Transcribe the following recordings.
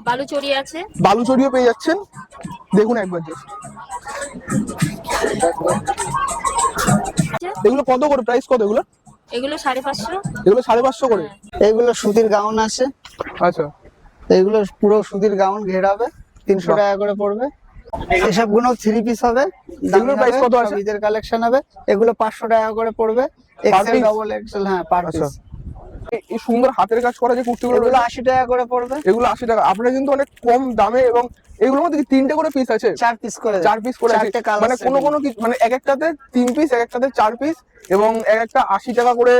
বালুচরি আছে, বালুচরিও পেয়ে যাচ্ছেন। দেখুন একবার জাস্ট, এগুলো কত করে, প্রাইস কত এগুলো? এগুলো 550। এগুলো 550 করে। এইগুলো সুতির গাউন আছে। আচ্ছা, এইগুলো পুরো সুতির গাউন ঘেরাবে, 300 টাকা করে পড়বে। এসব গুলো 3 পিস হবে। এগুলোর প্রাইস কত আছে? ঈদের কালেকশন হবে, এগুলো 500 টাকা করে পড়বে। এক্সেল ডবল এক্সেল, হ্যাঁ পার পিস। এই সুন্দর হাতের কাজ করা যে কুর্তিগুলো এগুলো 80 টাকা করে পড়বে। এগুলো 80 টাকা। আপনারা কিন্তু অনেক কম দামে, এবং এগুলোর মধ্যে 3টে করে পিস আছে, 4 পিস করে, 4 পিস করে আছে। মানে কোনো মানে এক একটাতে 3 পিস, এক একটাতে 4 পিস, এবং এক একটা 80 টাকা করে।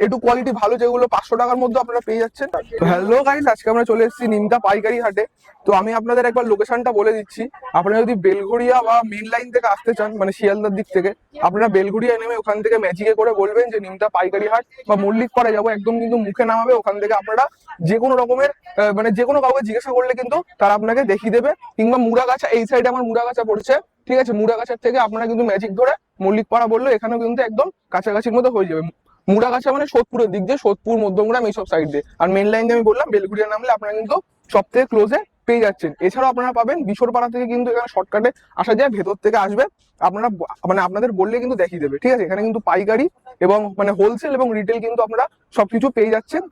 একটু কোয়ালিটি ভালো যেগুলো 500 টাকার মধ্যে আপনারা পেয়ে যাচ্ছেন। তো হ্যালো গাইস, আজকে আমরা চলে এসেছি নিমতা পাইকারি হাটে। তো আমি আপনাদের একবার লোকেশনটা বলে দিচ্ছি। আপনারা যদি বেলঘড়িয়া বা মেন লাইন থেকে আসতে চান, মানে শিয়ালদার দিক থেকে, আপনারা বেলঘড়িয়া নেমে ওখান থেকে ম্যাজিকে করে বলবেন যে নিমতা পাইকারি হাট বা মল্লিক পাড়ায় যাবো, একদম কিন্তু মুখে নামাবে। ওখান থেকে আপনারা যে কোনো রকমের মানে যে কোনো কাউকে জিজ্ঞাসা করলে কিন্তু তারা আপনাকে দেখিয়ে দেবে। কিংবা মুড়াগাছা, এই সাইডে আমার মুড়াগাছা পড়ছে, ঠিক আছে, মুড়াগাছার থেকে আপনারা কিন্তু ম্যাজিক ধরে মল্লিক পাড়া বললে এখানেও কিন্তু একদম কাছাকাছির মধ্যে হয়ে যাবে। মুড়াগাছা মানে সোদপুরের দিক দিয়ে, সোদপুর, মধ্যমগ্রাম, এইসব সাইড দিয়ে। আর মেন লাইন দিয়ে আমি বললাম বেলঘড়িয়া নামলে আপনারা কিন্তু সব থেকে ক্লোজে পেয়ে যাচ্ছেন। এছাড়াও আপনারা পাবেন বিশোরপাড়া থেকে, কিন্তু এখানে শর্টকাটে আসা যায়, ভেতর থেকে আসবে আপনারা, মানে আপনাদের বললে কিন্তু দেখিয়ে দেবে, ঠিক আছে। এখানে কিন্তু পাইকারি এবং মানে হোলসেল এবং রিটেল কিন্তু আপনারা সবকিছু পেয়ে যাচ্ছেন।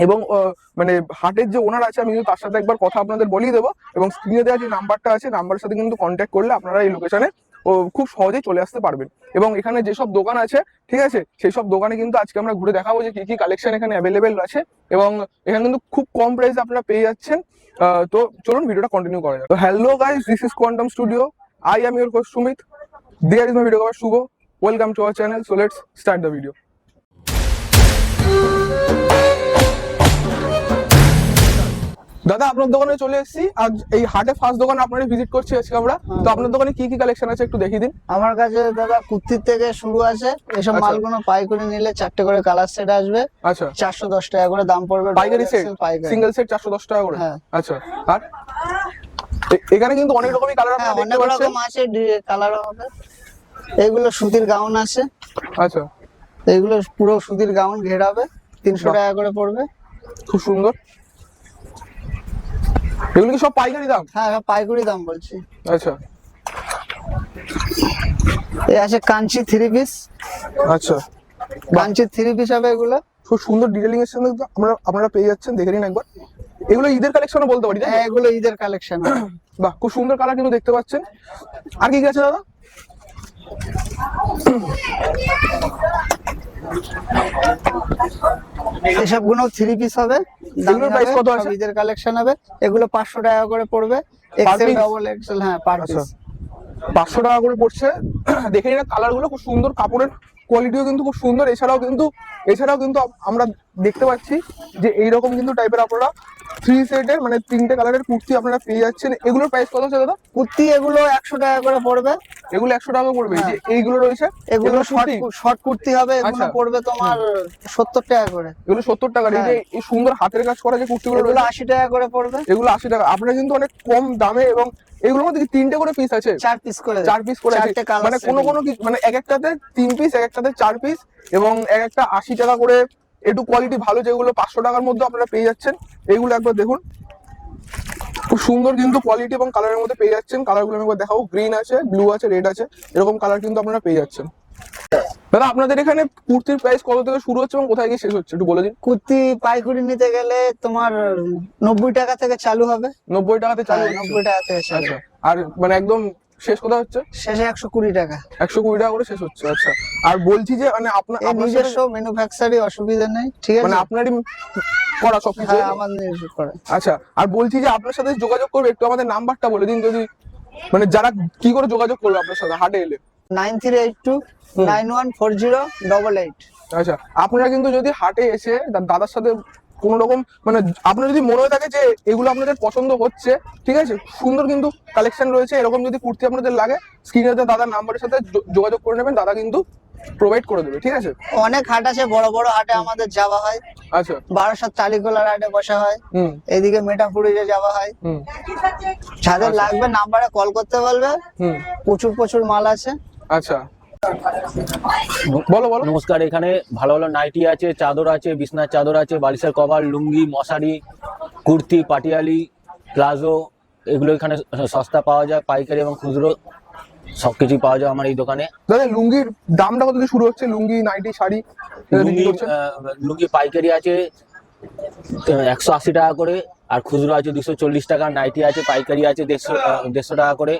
এবং মানে হাটের যে ওনার আছে, আমি কিন্তু তার সাথে একবার কথা আপনাদের বলিয়ে দেবো, এবং স্ক্রিনে দেওয়া যে নাম্বারটা আছে, নাম্বারের সাথে কিন্তু কন্ট্যাক্ট করলে আপনারা এই লোকেশনে খুব সহজেই চলে আসতে পারবেন। এবং এখানে যেসব দোকান আছে, ঠিক আছে, সেই সব দোকানে কিন্তু আজকে আমরা ঘুরে দেখাবো যে কি কি কালেকশন এখানে অ্যাভেলেবেল আছে, এবং এখানে কিন্তু খুব কম প্রাইসে আপনারা পেয়ে যাচ্ছেন। তো চলুন ভিডিওটা কন্টিনিউ করা যাক। তো hello guys, this is quantum studio. I am your host Sumit. There is my video cover Shubho. Welcome to our channel. So let's start the video. দাদা, আপনার দোকানে চলে এসেছি আজ। এই হাটে ফার্স্ট দোকান আপনারা ভিজিট করছি আজকে আমরা। তো আপনার দোকানে কি কি কালেকশন আছে একটু দেখিয়ে দিন। আমার কাছে দাদা কুর্তির থেকে শুরু আছে। এসব মালগুলো পাইকারি নিলে 4টে করে কালার সেট আসবে। আচ্ছা, 410 টাকা করে দাম পড়বে। পাইকারি সেট, সিঙ্গেল সেট 410 টাকা করে। আচ্ছা, আর এখানে কিন্তু অনেক রকমই কালার আপনারা দেখতে পাচ্ছেন। অনেক রকম আছে, কালারও হবে। এগুলো সুতির গাউন আছে। আচ্ছা, এগুলো পুরো সুতির গাউন ঘেরাবে, 300 টাকা করে পড়বে। খুব সুন্দর। এগুলো কি সব পাইকারি দাম? হ্যাঁ, পাইকারি দাম বলছি। আচ্ছা, এই আছে কাঞ্চি 3 পিস। আচ্ছা, কাঞ্চি 3 পিস হবে এগুলো। খুব সুন্দর ডিটেইলিং এর সঙ্গে আপনারা পেয়ে যাচ্ছেন, দেখে নিন একবার। এগুলো ঈদের কালেকশনও বলতে পারি। হ্যাঁ, এগুলো ঈদের কালেকশন। বাহ, খুব সুন্দর কালার কিন্তু দেখতে পাচ্ছেন। আর কি কি আছে দাদা? এসব গুলো 3 পিস হবে। এগুলোর প্রাইস কত আছে? ঈদের কালেকশন হবে, এগুলো 500 টাকা করে পড়বে। এক্সেল ডবল এক্সেল, হ্যাঁ পার পিস 500 টাকা করে পড়ছে। দেখে নিন কালার গুলো খুব সুন্দর, কাপড়ের কোয়ালিটিও কিন্তু খুব সুন্দর। এছাড়াও কিন্তু আমরা দেখতে পাচ্ছি যে এইরকম কিন্তু টাইপের আপনারা 3 সেটের মানে 3টে কালারের কুর্তি আপনারা পেয়ে যাচ্ছেন। এগুলোর প্রাইস কত আছে দাদা? কুর্তি এগুলো 100 টাকা করে পড়বে। এগুলো 100 টাকা পড়বে। যে এইগুলো রয়েছে, এগুলো শর্ট কুর্তি হবে, এগুলো পড়বে তোমার 70 টাকা করে। এগুলো 70 টাকা। এই যে এই সুন্দর হাতের কাজ করা যে কুর্তিগুলো, এগুলো 80 টাকা করে পড়বে। এগুলো 80 টাকা। আপনারা কিন্তু অনেক কম দামে, এবং এগুলোর মধ্যে 3টে করে পিস আছে, 4 পিস করে, 4 পিস করে আছে। মানে কোনো মানে এক একটাতে 3 পিস, এক একটাতে 4 পিস, এবং এক একটা 80 টাকা করে। একটু কোয়ালিটি ভালো যেগুলো 500 টাকার মধ্যে আপনারা পেয়ে যাচ্ছেন। এইগুলো একবার দেখুন, খুব সুন্দর কিন্তু কোয়ালিটি এবং কালারের মধ্যে পেয়ে যাচ্ছেন। কালারগুলো আমি একবার দেখাবো। গ্রিন আছে, ব্লু আছে, রেড আছে, এরকম কালার কিন্তু আপনারা পেয়ে যাচ্ছেন। দাদা, আপনাদের এখানে কুর্তির প্রাইস কত থেকে শুরু হচ্ছে এবং কোথায় গিয়ে শেষ হচ্ছে একটু বলে দিন। কুর্তি পাইকারি নিতে গেলে তোমার 90 টাকা থেকে চালু হবে। 90 টাকাতে চালু? 90 টাকা থেকে চালু। আচ্ছা, আর মানে একদম শেষ কোথায় হচ্ছে? শেষে 120 টাকা। 120 টাকা করে শেষ হচ্ছে। আচ্ছা, আর বলছি যে মানে আপনার নিজস্ব ম্যানুফ্যাকচারিং, অসুবিধা নেই, ঠিক আছে, মানে আপনারই করা সবকিছু? হ্যাঁ, আমার নিজস্ব করা। আচ্ছা, আর বলছি যে আপনার সাথে যোগাযোগ করবে, একটু আমাদের নাম্বারটা বলে দিন, যদি মানে যারা কি করে যোগাযোগ করবে আপনার সাথে হাটে এলে। 9382914088। আচ্ছা, আপনারা কিন্তু যদি হাটে এসে দাদার সাথে কোন রকম মানে আপনার যদি মনে হয়ে থাকে যে এগুলো আপনাদের পছন্দ হচ্ছে, ঠিক আছে, সুন্দর কিন্তু কালেকশন রয়েছে, এরকম যদি কুর্তি আপনাদের লাগে, স্ক্রিনে দাদার নাম্বারের সাথে যোগাযোগ করে নেবেন। দাদা কিন্তু প্রোভাইড করে দেবে, ঠিক আছে। অনেক হাট আছে, বড় বড় হাটে আমাদের যাওয়া হয়। আচ্ছা, বারাসাত টালিগোলার হাটে বসা হয়, এইদিকে মেটাপুরে যাওয়া হয়। যাদের লাগবে নাম্বারে কল করতে বলবে, প্রচুর মাল আছে। আচ্ছা, বলো বলো। নমস্কার, এখানে ভালো ভালো নাইটি আছে, চাদর আছে, বিছনার চাদর আছে, বালিশের কভার, লুঙ্গি, মশারি, কুর্তি, পাটিয়ালি, প্লাজো, এগুলো এখানে সস্তা পাওয়া যায়, পাইকারি এবং খুচরো সবকিছুই পাওয়া যায় আমার এই দোকানে। দাদা লুঙ্গির দামটা কত থেকে শুরু হচ্ছে? লুঙ্গি, নাইটি, শাড়ি লুঙ্গি পাইকারি আছে 180 টাকা করে, আর খুচরো আছে 240 টাকা। নাইটি আছে পাইকারি আছে 150 টাকা করে।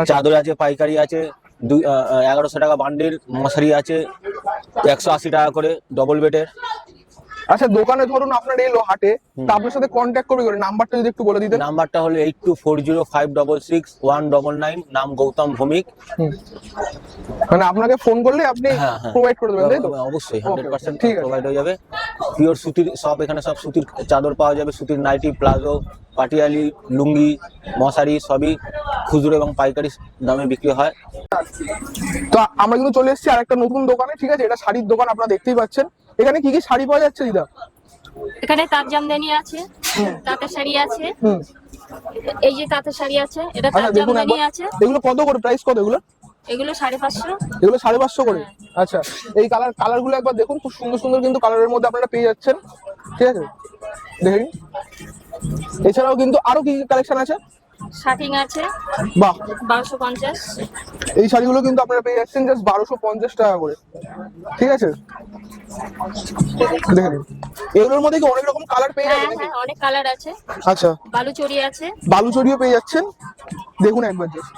চাদর আছে পাইকারি আছে 1100 টাকা বান্ডিল। মশারি আছে 180 টাকা করে ডবল বেডের। আচ্ছা, দোকানে ধরুন আপনার এলো হাটে, তা আপনার সাথে কন্ট্যাক্ট করবে করে, নাম্বারটা যদি একটু বলে দিতেন। নাম্বারটা হলো 8240566199, নাম গৌতম ভৌমিক। মানে আপনাকে ফোন করলে আপনি প্রোভাইড করে দেবেন, তাই তো? অবশ্যই 100% ঠিক আছে, প্রোভাইড হয়ে যাবে। পিওর সুতির সব, এখানে সব সুতির চাদর পাওয়া যাবে, সুতির নাইটি, প্লাজো, পাটিয়ালি, লুঙ্গি, মশারি সবই খুচরো এবং পাইকারি দামে বিক্রি হয়। তো আমরা কিন্তু চলে এসেছি আরেকটা নতুন দোকানে, ঠিক আছে? এটা শাড়ির দোকান, আপনারা দেখতেই পাচ্ছেন। এখানে কি কি শাড়ি পাওয়া যাচ্ছে দিদা? এখানে তাঁত জামদানি আছে, তাঁতের শাড়ি আছে, এই যে তাঁতের শাড়ি আছে, এটা আচ্ছা তাঁত দেখুন জামদানি একবার, আছে। এগুলো কত করে, প্রাইস কত এগুলো? এগুলো 550। এগুলো 550 করে। আচ্ছা, এই কালার গুলো একবার দেখুন, খুব সুন্দর সুন্দর কিন্তু কালারের মধ্যে আপনারা পেয়ে যাচ্ছেন, ঠিক আছে? দেখেন, এছাড়াও কিন্তু আরো কি কালেকশন আছে? শার্টিং আছে, বাহ, 1250। এই শাড়িগুলো কিন্তু আপনারা পেয়ে যাচ্ছেন জাস্ট 1250 টাকা করে, ঠিক আছে? দেখেন, এগুলোর মধ্যে কি অনেক রকম কালার পেয়ে হ্যাঁ যাবেন? হ্যাঁ, অনেক কালার আছে। আচ্ছা, বালুচরি আছে, বালুচরিও পেয়ে যাচ্ছেন, দেখুন একবার জাস্ট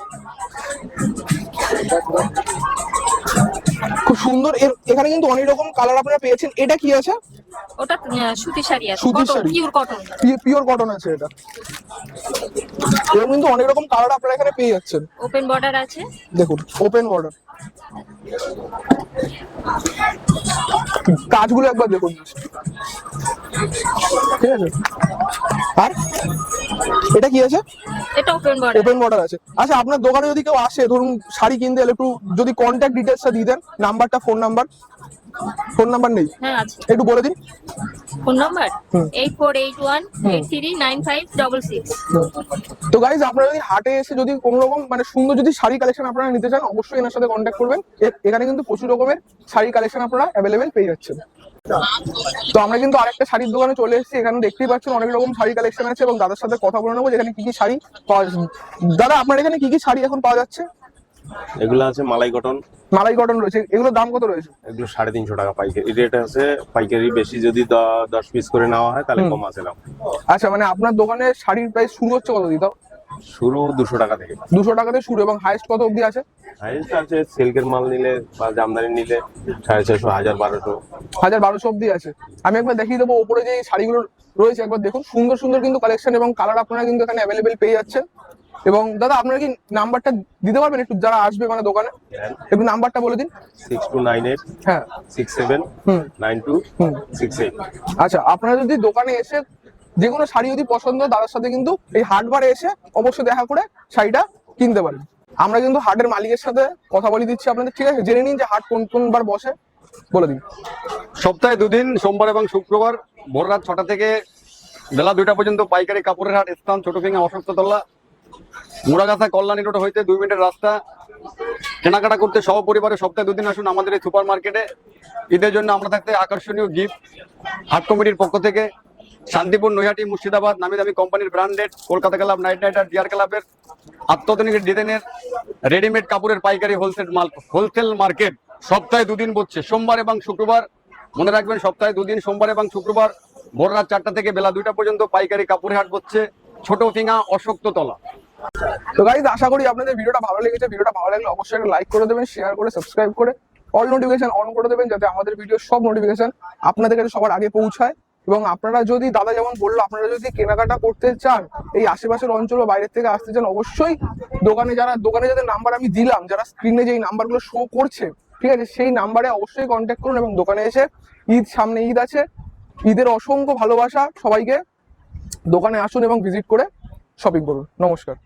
খুব সুন্দর। এখানে কিন্তু অনেক রকম কালার আপনারা পেয়েছেন। এটা কি আছে? ওটা সুতির শাড়ি আছে, সুতির sari, pure cotton. Pure cotton আছে এটা। এরকম কিন্তু অনেক রকম কালার আপনারা এখানে পেয়ে যাচ্ছেন। ওপেন বর্ডার আছে, দেখুন ওপেন বর্ডার, কাজগুলো একবার দেখুন, ঠিক আছে? আর এটা কি আছে? এটা ওপেন বর্ডার। ওপেন বর্ডার আছে। আচ্ছা, আপনার দোকানে যদি কেউ আসে, ধরুন শাড়ি কিনতে এলে, একটু যদি কন্ট্যাক্ট ডিটেলসটা দিয়ে দেন, নাম্বারটা, ফোন নাম্বার নেই, হ্যাঁ আছে। একটু বলে দিন। Phone number 8481839566। তো গাইজ, আপনারা যদি হাটে এসে যদি কোনো রকম মানে সুন্দর যদি শাড়ি কালেকশন আপনারা নিতে চান, অবশ্যই এনার সাথে কন্ট্যাক্ট করবেন। এখানে কিন্তু প্রচুর রকমের শাড়ি কালেকশন আপনারা অ্যাভেলেবেল পেয়ে যাচ্ছেন। তো আমরা কিন্তু আরেকটা শাড়ির দোকানে চলে এসেছি। এখানে দেখতেই পাচ্ছেন অনেক রকম শাড়ি কালেকশন আছে, এবং দাদার সাথে কথা বলে নেবো এখানে কি কি শাড়ি পাওয়া যাচ্ছে। দাদা, আপনার এখানে কি কি শাড়ি এখন পাওয়া যাচ্ছে? এগুলো আছে মালাই কটন। মালাই কটন রয়েছে, এগুলোর দাম কত রয়েছে? এগুলো 350 টাকা পাইকারি রেট আছে। পাইকারি বেশি যদি 10 পিস করে নেওয়া হয় তাহলে কম আছে দাম। আচ্ছা, মানে আপনার দোকানে শাড়ির প্রাইস শুরু হচ্ছে কত দিতে? শুরু 200 টাকা থেকে। 200 টাকা থেকে শুরু, এবং হাইস্ট কত অবধি আছে? হাইস্ট আছে সিল্কের মাল নিলে বা জামদানি নিলে 450, 1000, 1200। 1200 অবধি আছে। আমি একবার দেখিয়ে দেবো ওপরে যে শাড়িগুলো রয়েছে, একবার দেখুন। সুন্দর সুন্দর কিন্তু কালেকশন এবং কালার আপনারা কিন্তু এখানে অ্যাভেলেবেল পেয়ে যাচ্ছেন। এবং দাদা, আপনারা কি নাম্বারটা দিতে পারবেন একটু, যারা আসবে মানে দোকানে? একটু নাম্বারটা বলে দিন। 6298 হ্যাঁ 679268। আচ্ছা, আপনারা যদি দোকানে এসে যে কোনো শাড়ি যদি পছন্দ হয়, দাদার সাথে কিন্তু এই হাটবারে এসে অবশ্যই দেখা করে শাড়িটা কিনতে পারেন। আমরা কিন্তু হাটের মালিকের সাথে কথা বলে দিচ্ছি আপনাদের, ঠিক আছে? জেনে নিন যে হাট কোন কোন বার বসে, বলে দিন। সপ্তাহে 2 দিন, সোমবার এবং শুক্রবার ভোর রাত 6টা থেকে বেলা 2টা পর্যন্ত পাইকারি কাপড়ের হাট, স্থান ছোটফিঙা, অশোকতলা, মুড়াগাছা, কল্যাণী রোড হইতে 2 মিনিটের রাস্তা। কেনাকাটা করতে সহপরিবারে সপ্তাহে 2 দিন আসুন আমাদের এই সুপার মার্কেটে। ঈদের জন্য আমরা থাকতে আকর্ষণীয় গিফট হাট কমিটির পক্ষ থেকে শান্তিপুর, নৈহাটি, মুর্শিদাবাদ নামি দামি কোম্পানির branded Kolkata club, night rider, DR ক্লাবের আত্মধুনিক ডিজাইনের রেডিমেড কাপড়ের পাইকারি হোলসেল মার্কেট সপ্তাহে 2 দিন বসছে, সোমবার এবং শুক্রবার। মনে রাখবেন, সপ্তাহে 2 দিন, সোমবার এবং শুক্রবার ভোর রাত 4টা থেকে বেলা 2টা পর্যন্ত পাইকারি কাপড়ের হাট বসছে ছোট ফিঙা, অশোকতলা। তো গাইজ, আশা করি আপনাদের ভিডিওটা ভালো লেগেছে। ভিডিওটা ভালো লাগলে অবশ্যই একটা লাইক করে দেবেন, শেয়ার করে, সাবস্ক্রাইব করে অল নোটিফিকেশন অন করে দেবেন, যাতে আমাদের ভিডিওর সব নোটিফিকেশন আপনাদের কাছে সবার আগে পৌঁছায়। এবং আপনারা যদি, দাদা যেমন বললো, আপনারা যদি কেনাকাটা করতে চান, এই আশেপাশের অঞ্চল বা বাইরের থেকে আসতে চান, অবশ্যই দোকানে যাদের নাম্বার আমি দিলাম, যারা স্ক্রিনে যে নাম্বারগুলো শো করছে, ঠিক আছে, সেই নাম্বারে অবশ্যই কন্ট্যাক্ট করুন। এবং দোকানে এসে, সামনে ঈদ আছে, ঈদের অসংখ্য ভালোবাসা সবাইকে। দোকানে আসুন এবং ভিজিট করে শপিং করুন। নমস্কার।